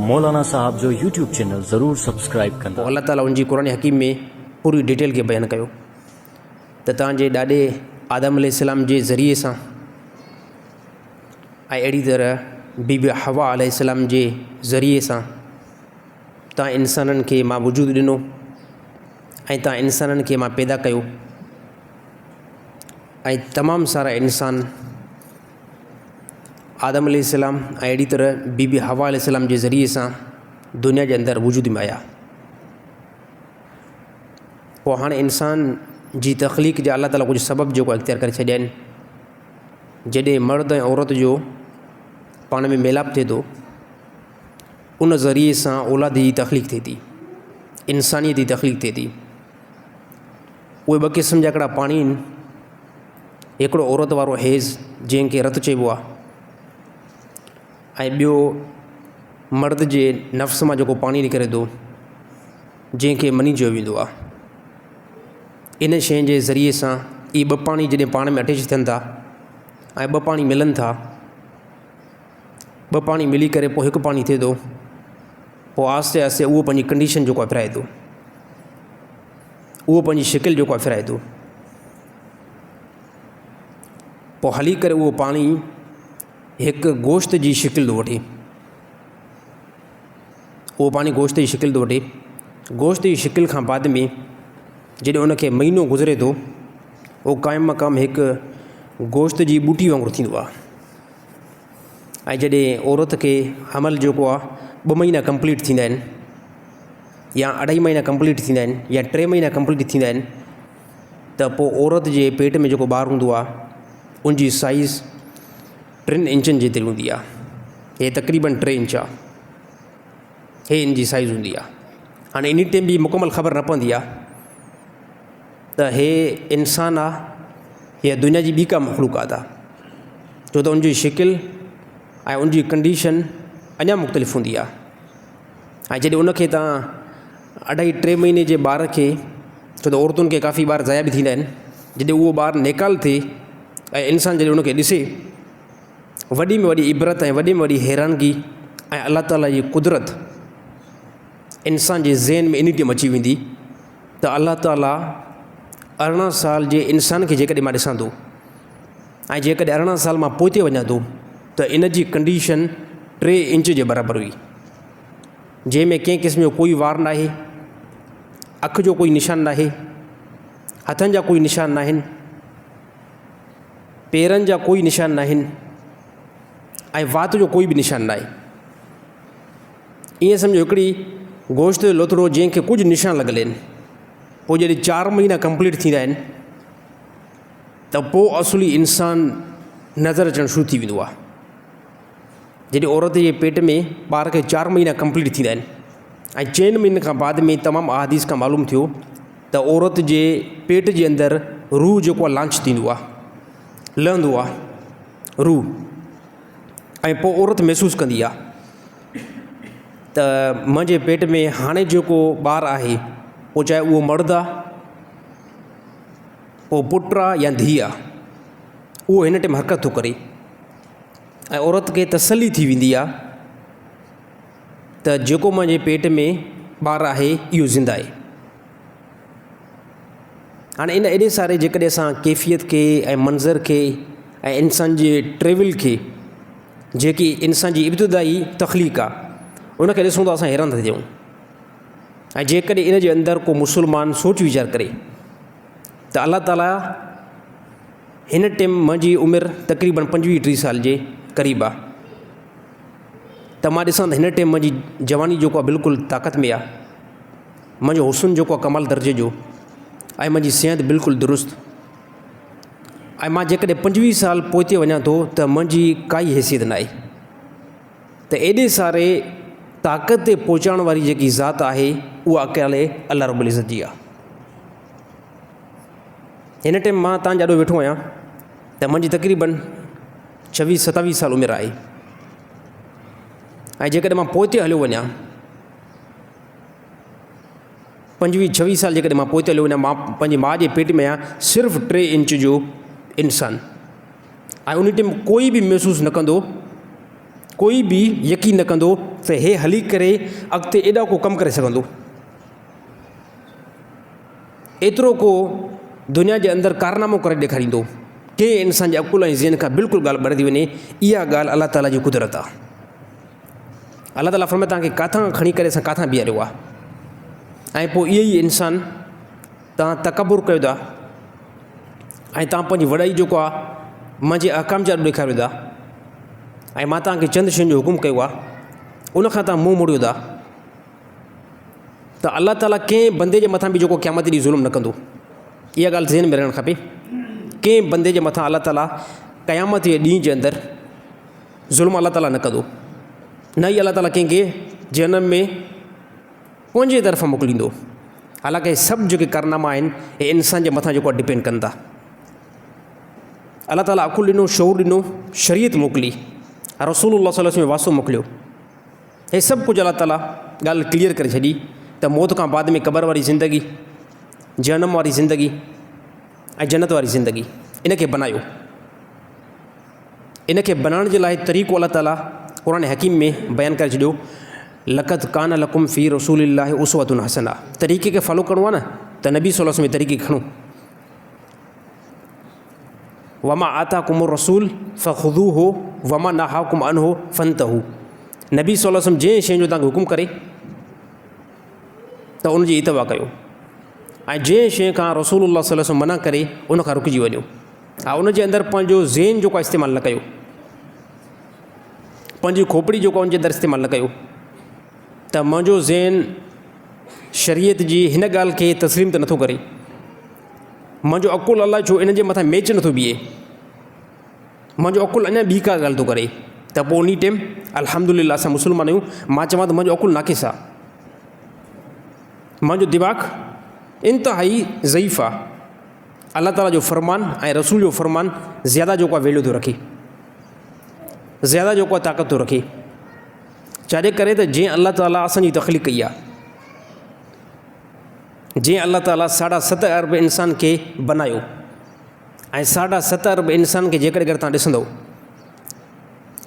मौलाना साहब जो YouTube channel ज़रूर subscribe कंदा। अल्लाह ताला उनजी कुरान हकीम में पूरी डिटेल के बयान कयो त तव्हांजे ॾाॾे आदम अलैहिस्सलाम जे ज़रिए सां ऐं अहिड़ी तरह बीबी हवा अलैहिस्सलाम जे ज़रिए सां तव्हां इंसाननि खे मां वजूद ॾिनो ऐं तव्हां इंसाननि खे मां पैदा कयो ऐं तमामु सारा इंसान आदम अलैहिस्सलाम ऐं अहिड़ी तरह बीबी हवा अलैहिस्सलाम जे ज़रिए सां दुनिया जे अंदरि वजूद में आया। पोइ हाणे इंसान जी तख़लीक़ जा अल्लाह ताला कुझु सबब जेको इख़्तियार करे छॾिया आहिनि। जॾहिं मर्द ऐं औरत जो पाण में मेलाप थिए थो उन ज़रिए सां औलाद जी तख़लीक़ थिए थी, इंसानियत जी तख़लीक़ थिए थी। उहे ॿ क़िस्म जा हिकिड़ा पाणी आहिनि, हिकिड़ो औरत वारो हेज़ जंहिंखे रतु चइबो आहे ऐं ॿियो मर्द जे नफ़्स मां जेको पाणी निकिरे थो जंहिंखे मनी चयो वेंदो आहे। इन शइ जे ज़रिए सां इहे ॿ पाणी जॾहिं पाण में अटैच थियनि था ऐं ॿ पाणी मिलनि था, ॿ पाणी मिली करे पोइ हिकु पाणी थिए थो, पोइ आहिस्ते आहिस्ते उहो पंहिंजी कंडीशन जेको आहे फिराए थो, उहो पंहिंजी शिकिल जेको आहे फिराए थो। पोइ हली करे उहो पाणी हिकु गोश्त जी शिकिल थो वठे, उहो पाणी गोश्त जी शिकिल थो वठे। गोश्त जी शिकिल खां बाद में जॾहिं उनखे महीनो गुज़रे थो उहो क़ाइम मक़ाम हिकु गोश्त जी ॿूटी वांगुरु थींदो आहे। ऐं जॾहिं औरत खे हमल जेको आहे 2 महीना कंप्लीट थींदा आहिनि या 2.5 महीना कंप्लीट थींदा आहिनि या 3 महीना कंप्लीट थींदा आहिनि त पोइ औरत जे पेट में जेको ॿारु हूंदो आहे उनजी साइज़ 3 इंचनि जेतिरी हूंदी आहे। हे तक़रीबन 3 इंच आहे, हे इन जी साइज़ हूंदी आहे। हाणे इन टाइम बि मुकमल ख़बर न पवंदी आहे त हे इंसानु आहे या दुनिया जी ॿी का मख़लूक़ात आहे, छो त उनजी शिकिल ऐं उनजी कंडीशन अञा मुख़्तलिफ़ हूंदी आहे। ऐं जॾहिं उनखे तव्हां 2.5-3 महीने जे ॿार खे, छो त औरतुनि खे काफ़ी ॿार ज़ाया बि थींदा आहिनि, जॾहिं उहो ॿारु नेकाल थिए ऐं इंसानु जॾहिं उनखे ॾिसे, वॾी में वॾी इबरत ऐं वॾी में वॾी हैरानगी ऐं अल्लाह ताला जी कुदरत इंसान जे ज़हन में इन टाइम अची वेंदी त अल्लाह ताला 18 साल जे इंसान खे जेकॾहिं मां ॾिसां थो ऐं जेकॾहिं 18 साल मां पोइ वञा थो त इन जी कंडीशन 3 इंच जे बराबरि हुई, जंहिंमें कंहिं क़िस्म जो कोई वार न आहे, अखि जो कोई निशान न आहे, हथनि जा कोई निशान न आहिनि, पेरनि जा कोई निशान न आहिनि ऐं वात जो कोई बि निशान न आहे। ईअं सम्झो हिकिड़ी गोश्त जो लोथड़ो जंहिंखे कुझु निशान लॻल आहिनि। पोइ जॾहिं 4 महीना कंप्लीट थींदा आहिनि त पोइ असुली इंसानु नज़र अचणु शुरू थी वेंदो आहे। जॾहिं औरत जे पेट में ॿार खे 4 महीना कंप्लीट थींदा आहिनि ऐं 4 महीने खां बाद में तमामु अहादीस खां मालूम थियो त औरत जे पेट जे अंदरि रूह जेको आहे लॉन्च थींदो आहे, लहंदो आहे रूह, ऐं पोइ औरत महसूसु कंदी आहे त मुंहिंजे पेट में हाणे जेको ॿारु आहे, पोइ चाहे उहो मर्द आहे, पोइ पुटु आहे या धीउ आहे, उहो हिन टाइम हरकत थो करे ऐं औरत खे तसली थी वेंदी आहे त जेको मुंहिंजे पेट में ॿारु आहे इहो ज़िंदा आहे। हाणे इन एॾे सारे जेकॾहिं असां कैफ़ियत खे ऐं मंज़र खे ऐं इंसान जे ट्रेवल खे, जेकी इंसान जी इब्तिदाई तख़लीक़ आहे, उनखे ॾिसूं त असां हैरान था थियूं। ऐं जेकॾहिं इन जे अंदरि को मुस्लमान सोच वीचार करे त अल्लाह ताला हिन टाइम मुंहिंजी उमिरि तक़रीबन 25-30 साल जे क़रीब आहे, त मां ॾिसां त हिन टाइम मुंहिंजी जवानी जेको आहे बिल्कुलु ताक़त में आहे, मुंहिंजो हुस्न जेको आहे कमाल दर्जे जो ऐं मुंहिंजी सिहत बिल्कुलु दुरुस्त, ऐं मां जेकॾहिं 25 साल पोइ वञा थो त मुंहिंजी काई हैसियत न आहे। त एॾे सारे ताक़त ते पहुचाइण वारी जेकी ज़ात आहे उहा अकेले अल्लाह रब्बुल इज़्ज़त जी आहे। हिन टाइम मां तव्हां ॾाढो वेठो आहियां त मुंहिंजी तक़रीबन 26-27 साल उमिरि आहे ऐं जेकॾहिं मां पोइ हलियो वञा 25-26 साल जेकॾहिं मां पोइ हलियो वञा, मां पंहिंजी माउ जे पेट में आहियां, सिर्फ़ु 3 इंच जो इंसानु, ऐं उन टाइम कोई बि महसूसु न कंदो कोई बि यकीन न कंदो त हे हली करे अॻिते एॾा को कमु करे सघंदो, एतिरो को दुनिया जे अंदरि कारनामो करे ॾेखारींदो। कंहिं इंसान जे अकुल ऐं ज़हन खां बिल्कुलु ॻाल्हि ॿरे थी वञे। इहा ॻाल्हि अलाह ताला जी कुदरत आहे। अलाह ताला फरमाए तव्हांखे किथां खणी करे असां किथां बीहारियो आहे, ऐं पोइ इहो ई इंसान तव्हां तकबुर कयो था ऐं तव्हां पंहिंजी वॾाई जेको आहे मुंहिंजे अहकाम जाॾो ॾेखारियो था, ऐं मां तव्हांखे चंद शयुनि जो हुकुम कयो आहे, उनखां तव्हां मुंहुं मोड़ियो था, त अलाह ताला कंहिं बंदे जे मथां बि जेको क़यामत ॾींहुं ज़ुल्म न कंदो। इहा ॻाल्हि ज़हन में रहणु खपे। कंहिं बंदे जे मथां अलाह ताला क़यामत जे ॾींहं जे अंदरि ज़ुल्म अलाह ताला न कंदो। न ई अलाह ताला कंहिंखे जनम में पंहिंजे तरफ़ां मोकिलींदो। हालांकि सभु जेके कारनामा आहिनि हे इंसान जे मथां जेको आहे डिपेंड कनि था। अलाह ताला अकुल ॾिनो, शऊर ॾिनो, शरीयत मोकिली, रसूलुल्लाह सल्लल्लाहु अलैहि वसल्लम वासो मोकिलियो। हे सभु कुझु अलाह ताला ॻाल्हि क्लियर करे छॾी त मौत खां बाद में क़बर वारी ज़िंदगी, जनम वारी ज़िंदगी ऐं जन्नत वारी ज़िंदगी, इनखे बनायो। इनखे बनाइण जे लाइ तरीक़ो अलाह ताला क़ुरान हकीम में बयानु करे छॾियो। लक़द कान लकुम फ़ी रसूलिल्लाहि उसवतुन हसना। तरीक़े खे फॉलो करिणो आहे न, त नबी सल्लल्लाहु अलैहि वसल्लम तरीक़े खणो। वमा आताकुम रसूल फ़ख़ुज़ूहु वमा नहाकुम अन्हु फ़ंतहू। नबी सल्लल्लाहु अलैहि वसल्लम जंहिं शइ जो तव्हांखे हुकुम करे त उनजी इतवा कयो, ऐं जंहिं शइ खां रसूलुल्लाह सल्लल्लाहु अलैहि वसल्लम मना करे उनखां रुकिजी वञो। हा, उनजे अंदरि पंहिंजो ज़हन जेको आहे इस्तेमालु न कयो, पंहिंजी खोपड़ी जेको आहे उनजे अंदरि इस्तेमालु न कयो, त मुंहिंजो ज़हन शरीयत जी हिन ॻाल्हि खे तस्लीम त नथो करे, मुंहिंजो अकुल अलाह छो इन जे मथां मैच नथो बीहे, मुंहिंजो अकुल अञा ॿी का ॻाल्हि थो करे, त पोइ उन टाइम अल्हम्दुलिल्लाह असां मुस्लमान आहियूं। मां चवां त मुंहिंजो अकुल नाक़िस आहे, मुंहिंजो दिमाग़ इंतिहाई ज़ईफ़ आहे। अलाह ताला जो फ़रमान ऐं रसूल जो फ़रमान ज़्यादा जेको आहे वैल्यू थो रखे, ज़्यादा जेको आहे ताक़त थो रखे। छाजे करे त जीअं अलाह ताला असांजी तख़लीक़ कई आहे, जीअं अलाह ताला 7.5 अरब इंसान खे बनायो, ऐं 7.5 अरब इंसान खे जेकॾहिं अगरि तव्हां ॾिसंदव,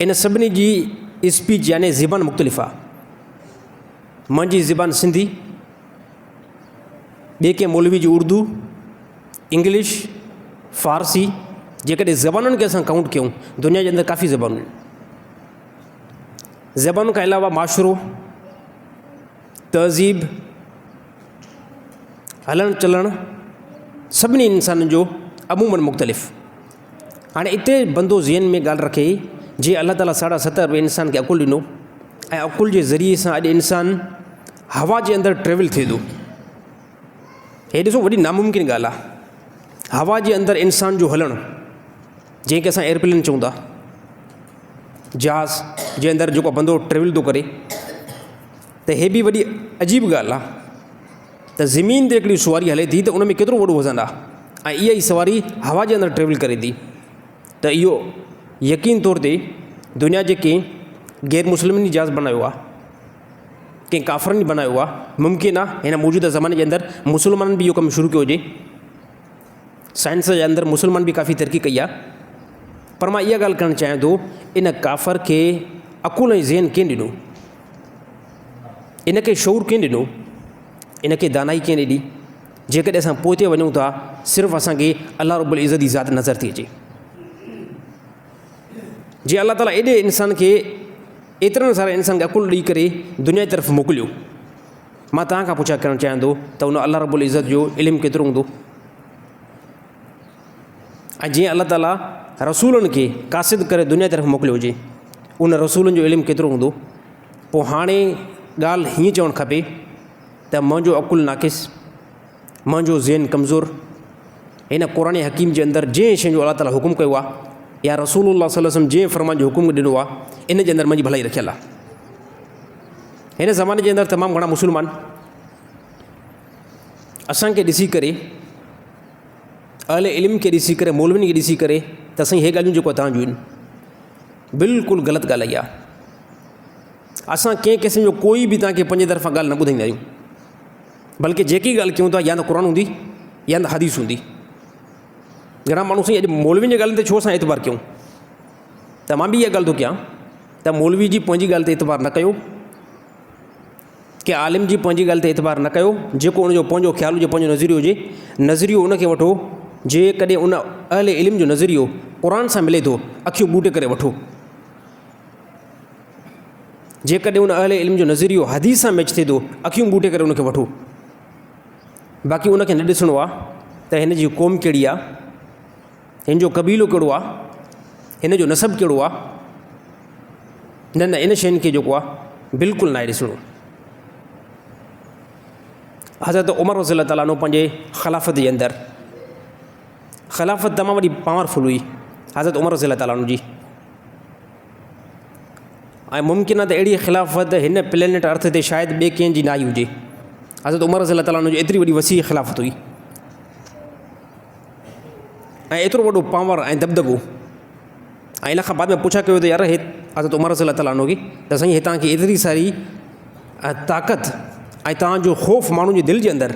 इन सभिनी जी स्पीच यानी ज़बान मुख़्तलिफ़ आहे। मुंहिंजी ज़बान सिंधी, ॿिए कंहिं मौलवी जी उर्दू, इंग्लिश, फ़ारसी, जेकॾहिं ज़बानुनि खे असां काउंट कयूं, दुनिया जे अंदरि काफ़ी ज़बानूं आहिनि। ज़बानुनि खां अलावा माशरो, तहज़ीब, हलणु चलणु सभिनी इंसाननि जो अमूमन मुख़्तलिफ़। हाणे हिते बंदो ज़हन में ॻाल्हि रखे, जीअं अलाह ताला 7.5 अरब इंसान खे अकुल ॾिनो, ऐं अकुल जे ज़रिए सां अॼु इंसान हवा जे अंदरि ट्रेवल थिए थो। हे ॾिसो वॾी नामुमकिन ॻाल्हि आहे, हवा जे अंदरि इंसान जो हलणु, जंहिंखे असां एयरप्लेन चऊं था, जहाज़ जे अंदरि जेको बंदो ट्रेवल थो करे, त हे बि वॾी अजीब ॻाल्हि आहे त ज़मीन ते हिकिड़ी सवारी हले थी त उन में केतिरो वॾो वज़न आहे, ऐं इहा ई सवारी हवा जे अंदरि ट्रेवल करे थी। त इहो यकीन तौर ते दुनिया जे कंहिं गैर मुस्लिमनि जहाज़ बनायो आहे, कंहिं काफ़रनि बनायो आहे। मुमकिन आहे हिन मौजूदा ज़माने जे अंदरि मुस्लमाननि बि इहो कमु शुरू कयो हुजे, साइंस जे अंदरि मुस्लमान बि काफ़ी तरक़ी कई आहे। पर मां इहा ॻाल्हि करणु चाहियां थो, इन काफ़र खे अकुल ऐं ज़हन कीअं ॾिनो, इनखे शऊर कीअं ॾिनो, इनखे दानाई कीअं ॾिनी, जेकॾहिं असां पोइ ते वञूं था सिर्फ़ु असांखे अलाह रब्बुल इज़्ज़त जी ज़ात नज़र थी अचे। जीअं अलाह ताला एॾे इंसान खे, एतिरनि सारा इंसान खे अकुल ॾेई करे दुनिया जी तरफ़ मोकिलियो। मां तव्हां खां पुछा करणु चाहियां थो त उन अलाह रब्बुल इज़्ज़त जो इल्मु केतिरो हूंदो, ऐं जीअं अलाह ताला रसूलनि खे कासिद करे दुनिया तरफ़ मोकिलियो हुजे, उन रसूलनि जो इल्मु केतिरो हूंदो। पोइ हाणे ॻाल्हि हीअं चवणु खपे त मुंहिंजो अकुल नाक़िस, मुंहिंजो ज़हन कमज़ोर, हिन क़ुरान हकीम जे अंदरि जंहिं शइ जो अलाह ताला हुकुम कयो आहे, या रसूलुल्लाह सल्लल्लाहु अलैहि वसल्लम जंहिं फ़रमान जो हुकुम ॾिनो आहे, इन जे अंदरि मुंहिंजी भलाई रखियलु आहे। हिन ज़माने जे अंदरि तमामु घणा मुस्लमान असांखे ॾिसी करे, अहले इल्म खे ॾिसी करे, मौलवियुनि खे ॾिसी करे त असां इहे ॻाल्हियूं जेको तव्हां जूं आहिनि बिल्कुलु ग़लति ॻाल्हि आहे। असां कंहिं क़िस्म जो कोई बि तव्हांखे पंहिंजे तरफ़ां ॻाल्हि न ॿुधाईंदा आहियूं, बल्कि जेकी ॻाल्हि कयूं था या त क़ुरान हूंदी या त हदीस हूंदी। घणा माण्हू साईं अॼु मौलवियुनि जी ॻाल्हियुनि ते छो असां एतबार कयूं, त मां बि इहा ॻाल्हि थो कयां त त मौलवी जी पंहिंजी ॻाल्हि ते एतबार न कयो, कि आलिम जी पंहिंजी ॻाल्हि ते एतबार न कयो, जेको उनजो पंहिंजो ख़्यालु हुजे, पंहिंजो नज़रियो हुजे, नज़रियो उनखे वठो। जेकॾहिं उन अहले इल्म जो नज़रियो क़ुर सां मिले थो, अखियूं ॿूटे करे वठो। जेकॾहिं उन अहले इल्म जो नज़रियो हदीस सां मैच थिए थो, अखियूं ॿूटे करे उनखे वठो। बाक़ी उनखे न ॾिसणो आहे त हिन जी क़ौम कहिड़ी आहे, हिन जो क़बीलो कहिड़ो आहे, हिन जो नसब कहिड़ो आहे। न न, इन शयुनि खे जेको आहे बिल्कुलु न आहे ॾिसणो। हज़रत उमर रज़ी अल्लाह ताला अन्हु पंहिंजे ख़िलाफ़त जे अंदरि, ख़िलाफ़त तमामु वॾी पावरफुल हुई हज़रत उमर रज़ी अल्लाह ताला अन्हु जी। ऐं मुमकिन आहे त अहिड़ी ख़िलाफ़त हिन प्लेनेट अर्थ ते शायदि ॿिए कंहिंजी न आई हुजे। हज़रत उमर रज़ी अल्लाह ताला अन्हु जी एतिरी वॾी वसी ख़िलाफ़त हुई ऐं एतिरो वॾो पावर ऐं दबदबो। ऐं इन खां बाद में पुछा कयो त यार हज़रत उमर रज़ी अल्लाह ताला अन्हु खे त साईं हितां खे एतिरी सारी ताक़त ऐं तव्हांजो ख़ौफ़ माण्हुनि जे दिलि जे अंदरि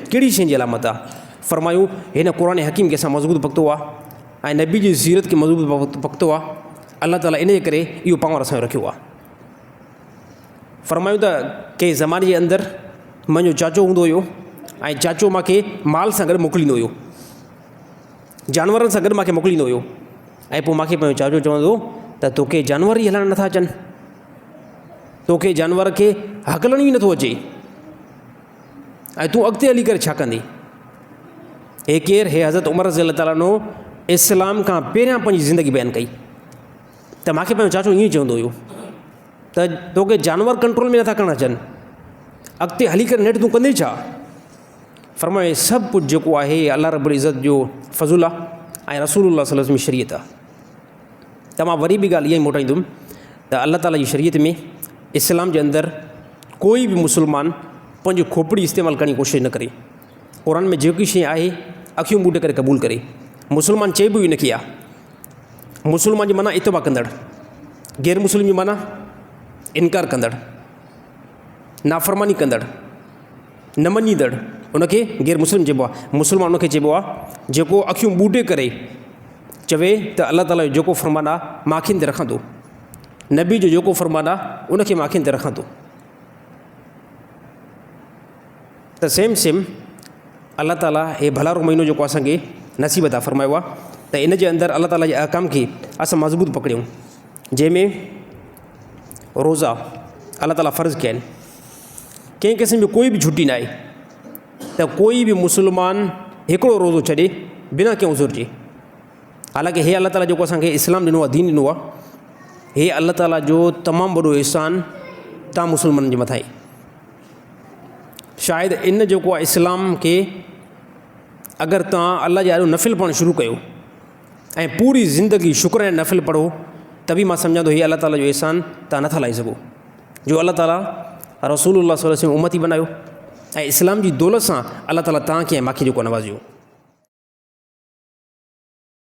कहिड़ी शइ जी अलामत आहे? फ़रमायूं हिन क़ुर हकीम खे असां मज़बूत पकतो आहे ऐं नबी जी सीरत खे मज़बूत पकतो आहे। अल्लाह ताला इन जे करे इहो पावर असांजो रखियो आहे। फ़रमायूं त कंहिं ज़माने जे अंदरि मुंहिंजो चाचो हूंदो हुयो ऐं चाचो मूंखे माल सां गॾु मोकिलींदो हुयो, जानवरनि सां गॾु मूंखे मोकिलींदो हुयो। ऐं पोइ मूंखे पंहिंजो चाचो चवंदो त तोखे जानवर ई हलाइण नथा अचनि, तोखे जानवर खे हकलण ई नथो अचे, ऐं तूं अॻिते हली करे छा कंदी? हे केरु? हे हज़रत उमर रज़ी अल्लाह ताला अन्हु इस्लाम खां पहिरियां पंहिंजी ज़िंदगी बयानु कई। त मूंखे पंहिंजो चाचो ईअं चवंदो हुयो त तोखे जानवर कंट्रोल में नथा करणु अचनि, अॻिते हली करे नेठि तूं कंदे छा? फ़रमाए सभु कुझु जेको आहे अल्लाह रब्बुल इज़्ज़त जो फ़ज़ुल आहे ऐं रसूलुल्लाह सल्लल्लाहु अलैहि वसल्लम जी शरीयत आहे। त मां वरी बि ॻाल्हि इहा ई मोटाईंदुमि त अल्लाह ताला जी शरीयत में इस्लाम जे अंदरि कोई बि मुस्लमान पंहिंजी खोपड़ी इस्तेमालु करण जी कोशिशि न करे। क़ुर में जेकी शइ आहे अखियूं ॿूटे करे क़बूल करे। मुस्लमान चइबो ई इनखे आहे। मुस्लमान जी माना इतबा कंदड़, गैर मुस्लिम जी माना इनकार कंदड़, नाफ़रमानी कंदड़, न मञींदड़, उनखे गैर मुस्लिम चइबो आहे। मुस्लमान उनखे चइबो आहे जेको अखियूं ॿूटे करे चवे त अल्लाह ताला जो जेको फ़रमान आहे मां अखियुनि ते रखां थो, नबी जो जेको फ़रमान आहे उनखे मां अखियुनि ते रखां थो। त सेम अल्लाह ताला हे भलारो महीनो जेको असांखे नसीब अता फ़रमायो आहे त इन जे अंदरि अल्लाह ताला जे अहकाम खे असां मज़बूत पकड़ियूं, जंहिंमें रोज़ा अल्लाह ताला फ़र्ज़ु कया आहिनि। कंहिं क़िस्म जो कोई बि छुटी न आहे त कोई बि मुस्लमान हिकिड़ो रोज़ो छॾे बिना कंहिं उज़ुर जे। हालांकि हे अल्लाह ताला जेको असांखे इस्लाम ॾिनो आहे, दीन ॾिनो आहे, हे अल्लाह ताला जो तमामु वॾो एहसान तव्हां मुस्लमाननि जे मथां आहे। शायदि इन जेको आहे इस्लाम खे अगरि तव्हां अल्लाह जे ॾाढो नफ़िल पढ़णु शुरू कयो ऐं पूरी ज़िंदगी शुक्र ऐं नफ़िल पढ़ो त बि मां सम्झां थो हीअ अल्लाह ताला जो एहसान तव्हां नथा लाइ सघो, जो अल्लाह ताला रसूलुल्लाह सल्लल्लाहु अलैहि वसल्लम उम्मती बनायो ऐं इस्लाम जी दौलत सां अल्लाह ताला तव्हांखे ऐं मूंखे जेको नवाज़ियो।